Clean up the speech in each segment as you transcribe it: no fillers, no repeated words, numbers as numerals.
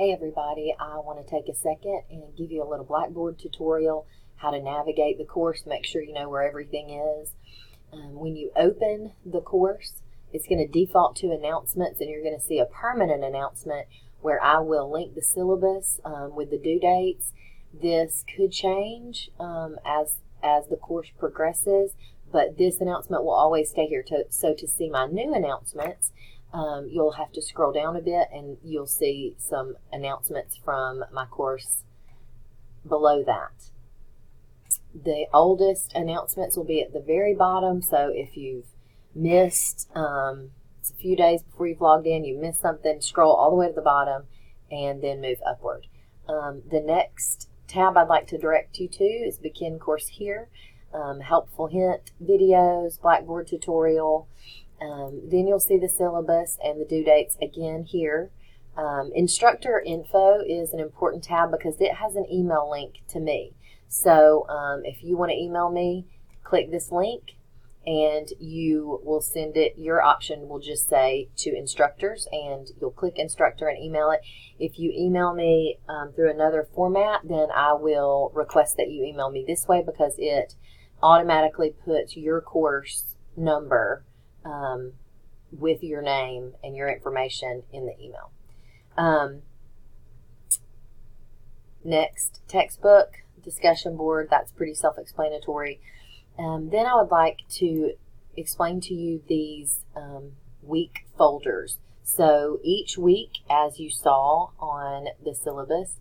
Hey everybody, I want to take a second and give you a little Blackboard tutorial, how to navigate the course, make sure you know where everything is. When you open the course, it's going to default to announcements, and you're going to see a permanent announcement where I will link the syllabus with the due dates. This could change as the course progresses, but this announcement will always stay here. So to see my new announcements, you'll have to scroll down a bit and you'll see some announcements from my course below that. The oldest announcements will be at the very bottom, so if you've missed, it's a few days before you've logged in, you missed something, scroll all the way to the bottom and then move upward. The next tab I'd like to direct you to is Begin Course Here, helpful hint videos, Blackboard tutorial. Then you'll see the syllabus and the due dates again here. Instructor Info is an important tab because it has an email link to me. So if you want to email me, click this link and you will send it. Your option will just say to instructors, and you'll click instructor and email it. If you email me through another format, then I will request that you email me this way because it automatically puts your course number with your name and your information in the email. Next, textbook, discussion board, that's pretty self-explanatory. Then I would like to explain to you these week folders. So each week, as you saw on the syllabus,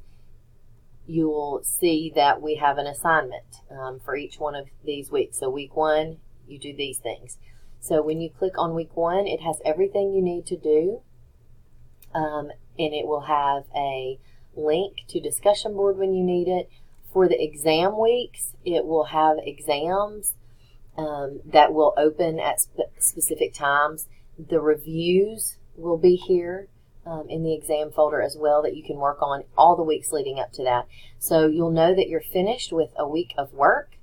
you'll see that we have an assignment for each one of these weeks. So week 1, you do these things. So when you click on week 1, it has everything you need to do, and it will have a link to discussion board when you need it. For the exam weeks, it will have exams that will open at specific times. The reviews will be here in the exam folder as well, that you can work on all the weeks leading up to that. So you'll know that you're finished with a week of work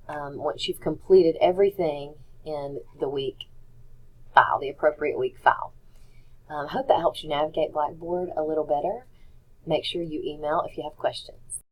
once you've completed everything in the week file, the appropriate week file. I hope that helps you navigate Blackboard a little better. Make sure you email if you have questions.